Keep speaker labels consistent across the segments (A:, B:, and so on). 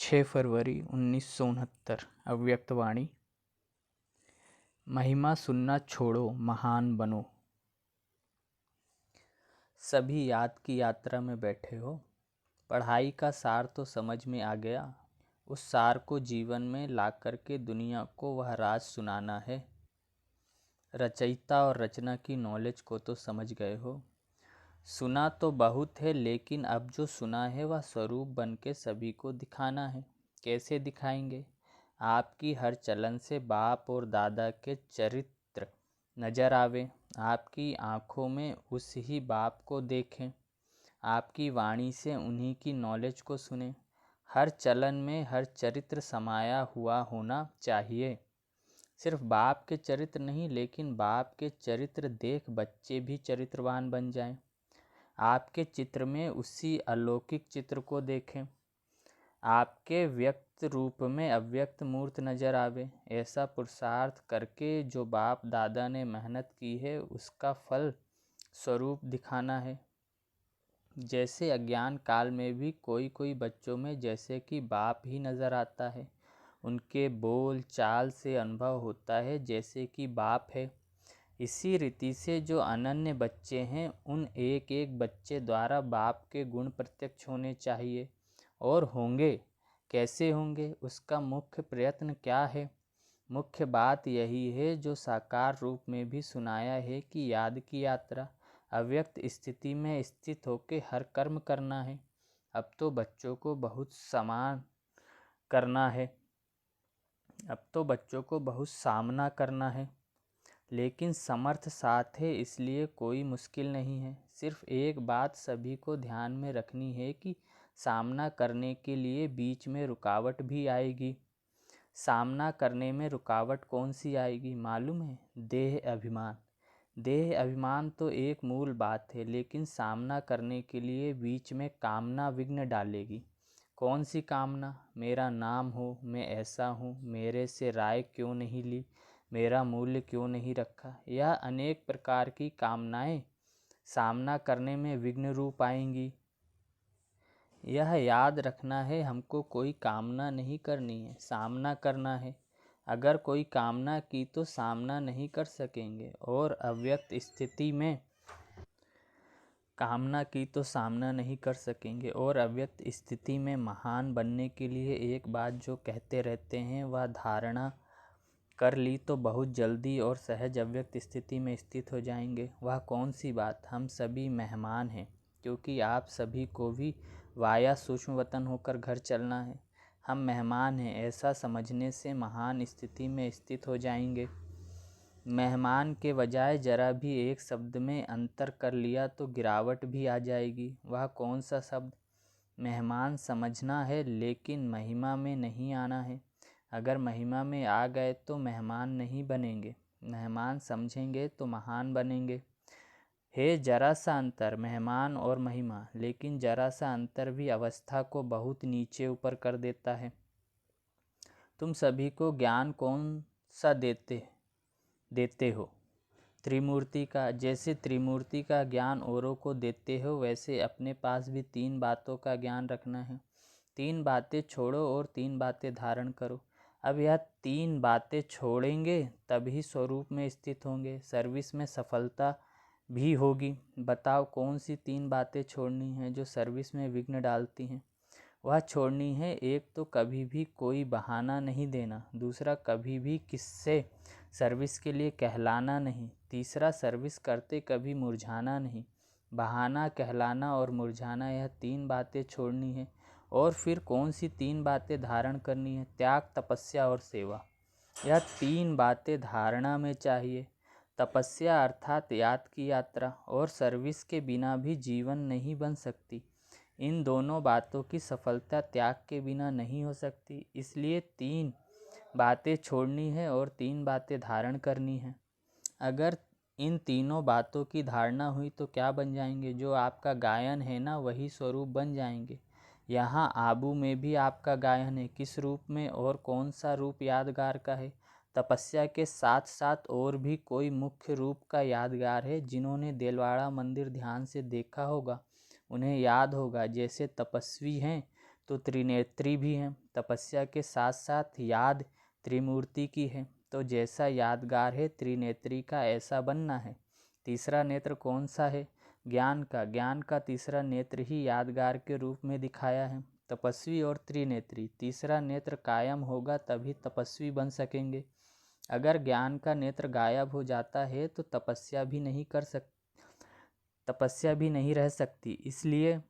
A: 6 फरवरी 1969। अव्यक्तवाणी। महिमा सुनना छोड़ो, महान बनो। सभी याद की यात्रा में बैठे हो। पढ़ाई का सार तो समझ में आ गया। उस सार को जीवन में ला कर के दुनिया को वह राज सुनाना है। रचयिता और रचना की नॉलेज को तो समझ गए हो। सुना तो बहुत है, लेकिन अब जो सुना है वह स्वरूप बन के सभी को दिखाना है। कैसे दिखाएंगे? आपकी हर चलन से बाप और दादा के चरित्र नजर आवे। आपकी आँखों में उस ही बाप को देखें। आपकी वाणी से उन्हीं की नॉलेज को सुने। हर चलन में हर चरित्र समाया हुआ होना चाहिए। सिर्फ बाप के चरित्र नहीं, लेकिन बाप के चरित्र देख बच्चे भी चरित्रवान बन जाएं। आपके चित्र में उसी अलौकिक चित्र को देखें। आपके व्यक्त रूप में अव्यक्त मूर्त नजर आवे। ऐसा पुरुषार्थ करके जो बाप दादा ने मेहनत की है उसका फल स्वरूप दिखाना है। जैसे अज्ञान काल में भी कोई कोई बच्चों में जैसे कि बाप ही नजर आता है। उनके बोल चाल से अनुभव होता है जैसे कि बाप है। इसी रीति से जो अनन्य बच्चे हैं उन एक एक बच्चे द्वारा बाप के गुण प्रत्यक्ष होने चाहिए। और होंगे। कैसे होंगे? उसका मुख्य प्रयत्न क्या है? मुख्य बात यही है जो साकार रूप में भी सुनाया है कि याद की यात्रा अव्यक्त स्थिति में स्थित होकर हर कर्म करना है। अब तो बच्चों को बहुत समान करना है। अब तो बच्चों को बहुत सामना करना है, लेकिन समर्थ साथ है, इसलिए कोई मुश्किल नहीं है। सिर्फ एक बात सभी को ध्यान में रखनी है कि सामना करने के लिए बीच में रुकावट भी आएगी। सामना करने में रुकावट कौन सी आएगी मालूम है? देह अभिमान। देह अभिमान तो एक मूल बात है, लेकिन सामना करने के लिए बीच में कामना विघ्न डालेगी। कौन सी कामना? मेरा नाम हो, मैं ऐसा हूँ, मेरे से राय क्यों नहीं ली, मेरा मूल्य क्यों नहीं रखा। यह अनेक प्रकार की कामनाएं सामना करने में विघ्न रूप आएंगी। यह याद रखना है, हमको कोई कामना नहीं करनी है, सामना करना है। अगर कोई कामना की तो सामना नहीं कर सकेंगे। और अव्यक्त स्थिति में कामना की तो सामना नहीं कर सकेंगे। और अव्यक्त स्थिति में महान बनने के लिए एक बात जो कहते रहते हैं वह धारणा कर ली तो बहुत जल्दी और सहज अव्यक्त स्थिति में स्थित हो जाएंगे। वह कौन सी बात? हम सभी मेहमान हैं, क्योंकि आप सभी को भी वाया सूक्ष्म वतन होकर घर चलना है। हम मेहमान हैं, ऐसा समझने से महान स्थिति में स्थित हो जाएंगे। मेहमान के बजाय जरा भी एक शब्द में अंतर कर लिया तो गिरावट भी आ जाएगी। वह कौन सा शब्द? मेहमान समझना है, लेकिन महिमा में नहीं आना है। अगर महिमा में आ गए तो मेहमान नहीं बनेंगे, मेहमान समझेंगे तो महान बनेंगे। है जरा सा अंतर मेहमान और महिमा, लेकिन जरा सा अंतर भी अवस्था को बहुत नीचे ऊपर कर देता है। तुम सभी को ज्ञान कौन सा देते हो? त्रिमूर्ति का। जैसे त्रिमूर्ति का ज्ञान औरों को देते हो, वैसे अपने पास भी 3 बातों का ज्ञान रखना है। 3 बातें छोड़ो और 3 बातें धारण करो। अब यह 3 बातें छोड़ेंगे तभी स्वरूप में स्थित होंगे, सर्विस में सफलता भी होगी। बताओ कौन सी 3 बातें छोड़नी है जो सर्विस में विघ्न डालती हैं? वह छोड़नी है, एक तो कभी भी कोई बहाना नहीं देना, दूसरा कभी भी किससे सर्विस के लिए कहलाना नहीं, तीसरा सर्विस करते कभी मुरझाना नहीं। बहाना, कहलाना और मुरझाना, यह 3 बातें छोड़नी है। और फिर कौन सी 3 बातें धारण करनी है? त्याग, तपस्या और सेवा। यह 3 बातें धारणा में चाहिए। तपस्या अर्थात याद की यात्रा, और सर्विस के बिना भी जीवन नहीं बन सकती। इन दोनों बातों की सफलता त्याग के बिना नहीं हो सकती। इसलिए 3 बातें छोड़नी है और 3 बातें धारण करनी है। अगर इन तीनों बातों की धारणा हुई तो क्या बन जाएंगे? जो आपका गायन है ना, वही स्वरूप बन जाएंगे। यहाँ आबू में भी आपका गायन है। किस रूप में और कौन सा रूप यादगार का है? तपस्या के साथ साथ और भी कोई मुख्य रूप का यादगार है? जिन्होंने देलवाड़ा मंदिर ध्यान से देखा होगा उन्हें याद होगा। जैसे तपस्वी हैं तो त्रिनेत्री भी हैं। तपस्या के साथ साथ याद त्रिमूर्ति की है, तो जैसा यादगार है त्रिनेत्री का ऐसा बनना है। तीसरा नेत्र कौन सा है? ज्ञान का। ज्ञान का तीसरा नेत्र ही यादगार के रूप में दिखाया है। तपस्वी और त्रिनेत्री, तीसरा नेत्र कायम होगा तभी तपस्वी बन सकेंगे। अगर ज्ञान का नेत्र गायब हो जाता है तो तपस्या भी नहीं रह सकती। इसलिए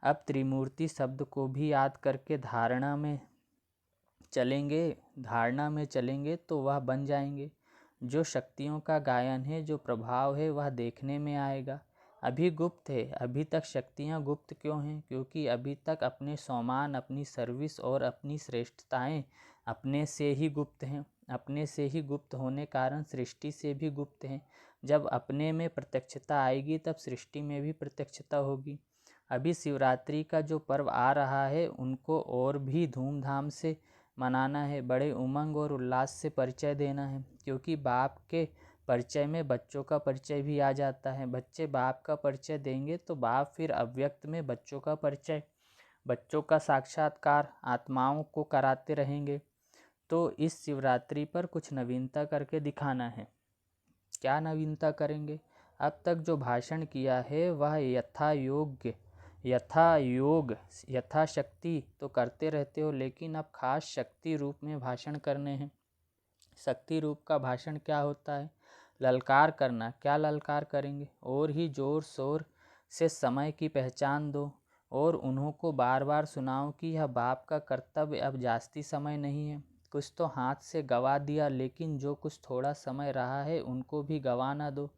A: अब त्रिमूर्ति शब्द को भी याद करके धारणा में चलेंगे तो वह बन जाएंगे। जो शक्तियों का गायन है, जो प्रभाव है, वह देखने में आएगा। अभी गुप्त है। अभी तक शक्तियाँ गुप्त क्यों हैं? क्योंकि अभी तक अपने स्वमान, अपनी सर्विस और अपनी श्रेष्ठताएं अपने से ही गुप्त हैं। अपने से ही गुप्त होने कारण सृष्टि से भी गुप्त हैं। जब अपने में प्रत्यक्षता आएगी तब सृष्टि में भी प्रत्यक्षता होगी। अभी शिवरात्रि का जो पर्व आ रहा है उनको और भी धूमधाम से मनाना है, बड़े उमंग और उल्लास से परिचय देना है, क्योंकि बाप के परिचय में बच्चों का परिचय भी आ जाता है। बच्चे बाप का परिचय देंगे तो बाप फिर अव्यक्त में बच्चों का परिचय, बच्चों का साक्षात्कार आत्माओं को कराते रहेंगे। तो इस शिवरात्रि पर कुछ नवीनता करके दिखाना है। क्या नवीनता करेंगे? अब तक जो भाषण किया है वह यथाशक्ति तो करते रहते हो, लेकिन अब खास शक्ति रूप में भाषण करने हैं। शक्ति रूप का भाषण क्या होता है? ललकार करना। क्या ललकार करेंगे? और ही जोर शोर से समय की पहचान दो और उन्हों को बार बार सुनाओ कि यह बाप का कर्तव्य, अब जास्ती समय नहीं है। कुछ तो हाथ से गवा दिया, लेकिन जो कुछ थोड़ा समय रहा है उनको भी गवा ना दो।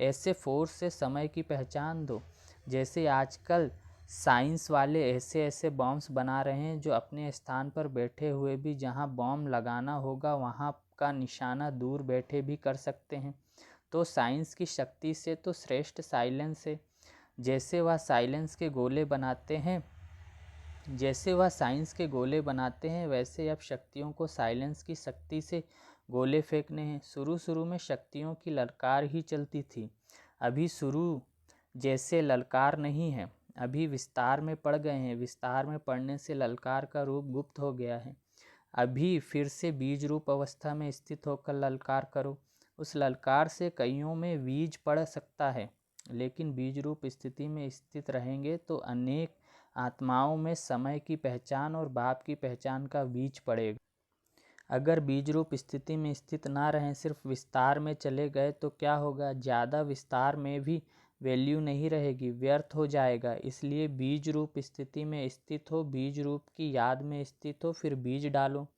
A: ऐसे फोर्स से समय की पहचान दो जैसे आजकल साइंस वाले ऐसे बॉम्ब्स बना रहे हैं जो अपने स्थान पर बैठे हुए भी जहां बॉम्ब लगाना होगा वहां का निशाना दूर बैठे भी कर सकते हैं। तो साइंस की शक्ति से तो श्रेष्ठ साइलेंस है। जैसे वह साइंस के गोले बनाते हैं वैसे अब शक्तियों को साइलेंस की शक्ति से गोले फेंकने हैं। शुरू में शक्तियों की ललकार ही चलती थी, अभी शुरू जैसे ललकार नहीं है, अभी विस्तार में पड़ गए हैं। विस्तार में पड़ने से ललकार का रूप गुप्त हो गया है। अभी फिर से बीज रूप अवस्था में स्थित होकर ललकार करो। उस ललकार से कईयों में बीज पड़ सकता है, लेकिन बीज रूप स्थिति में स्थित रहेंगे तो अनेक आत्माओं में समय की पहचान और बाप की पहचान का बीज पड़ेगा। अगर बीज रूप स्थिति में स्थित ना रहें, सिर्फ विस्तार में चले गए तो क्या होगा? ज़्यादा विस्तार में भी वैल्यू नहीं रहेगी, व्यर्थ हो जाएगा। इसलिए बीज रूप स्थिति में स्थित हो, बीज रूप की याद में स्थित हो, फिर बीज डालो।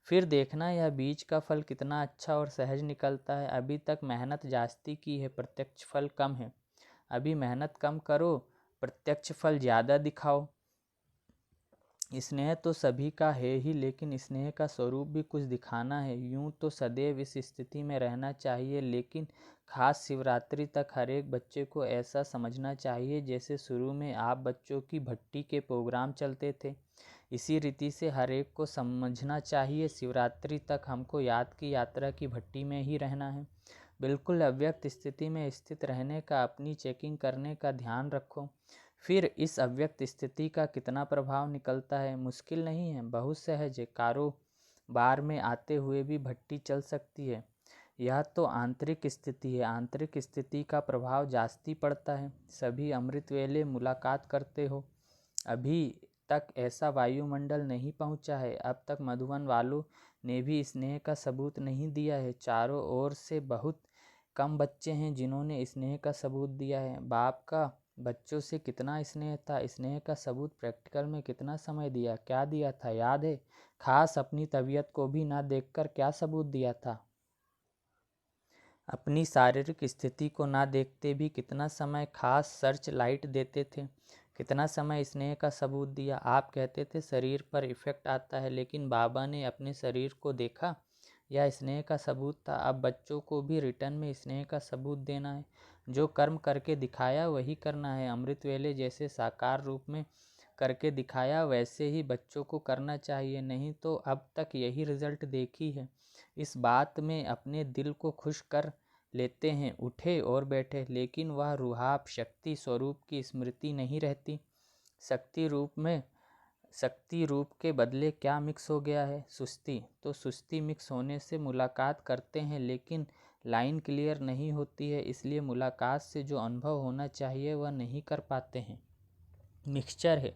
A: फिर देखना यह बीज का फल कितना अच्छा और सहज निकलता है। अभी तक मेहनत जास्ती की है, प्रत्यक्ष फल कम है। अभी मेहनत कम करो, प्रत्यक्ष फल ज़्यादा दिखाओ। स्नेह तो सभी का है ही, लेकिन स्नेह का स्वरूप भी कुछ दिखाना है। यूं तो सदैव इस स्थिति में रहना चाहिए, लेकिन खास शिवरात्रि तक हर एक बच्चे को ऐसा समझना चाहिए जैसे शुरू में आप बच्चों की भट्टी के प्रोग्राम चलते थे। इसी रीति से हर एक को समझना चाहिए शिवरात्रि तक हमको याद की यात्रा की भट्टी में ही रहना है। बिल्कुल अव्यक्त स्थिति में स्थित रहने का, अपनी चेकिंग करने का ध्यान रखो। फिर इस अव्यक्त स्थिति का कितना प्रभाव निकलता है? मुश्किल नहीं है, बहुत सहज है। कारोबार में आते हुए भी भट्टी चल सकती है। यह तो आंतरिक स्थिति है, आंतरिक स्थिति का प्रभाव जास्ती पड़ता है। सभी अमृत वेले मुलाकात करते हो, अभी तक ऐसा वायुमंडल नहीं पहुंचा है। अब तक मधुबन वालों ने भी स्नेह का सबूत नहीं दिया है। चारों ओर से बहुत कम बच्चे हैं जिन्होंने स्नेह का सबूत दिया है। बाप का बच्चों से कितना स्नेह था, स्नेह का सबूत प्रैक्टिकल में कितना समय दिया, क्या दिया था याद है? खास अपनी तबीयत को भी ना देखकर क्या सबूत दिया था? अपनी शारीरिक स्थिति को ना देखते भी कितना समय खास सर्च लाइट देते थे, कितना समय स्नेह का सबूत दिया। आप कहते थे शरीर पर इफेक्ट आता है, लेकिन बाबा ने अपने शरीर को देखा, यह स्नेह का सबूत था। अब बच्चों को भी रिटर्न में स्नेह का सबूत देना है। जो कर्म करके दिखाया वही करना है। अमृत वेले जैसे साकार रूप में करके दिखाया वैसे ही बच्चों को करना चाहिए, नहीं तो अब तक यही रिजल्ट देखी है। इस बात में अपने दिल को खुश कर लेते हैं, उठे और बैठे, लेकिन वह रूहाब शक्ति स्वरूप की स्मृति नहीं रहती। शक्ति रूप में शक्ति रूप के बदले क्या मिक्स हो गया है? सुस्ती। तो सुस्ती मिक्स होने से मुलाकात करते हैं लेकिन लाइन क्लियर नहीं होती है, इसलिए मुलाकात से जो अनुभव होना चाहिए वह नहीं कर पाते हैं। मिक्सचर है।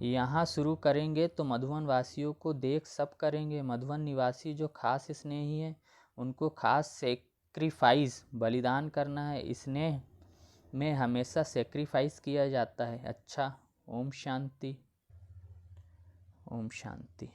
A: यहाँ शुरू करेंगे तो मधुबन वासियों को देख सब करेंगे। मधुबन निवासी जो खास स्नेही हैं उनको खास सेक्रीफाइस बलिदान करना है। स्नेह में हमेशा सेक्रीफाइस किया जाता है। अच्छा, ओम शांति। ओम शांति।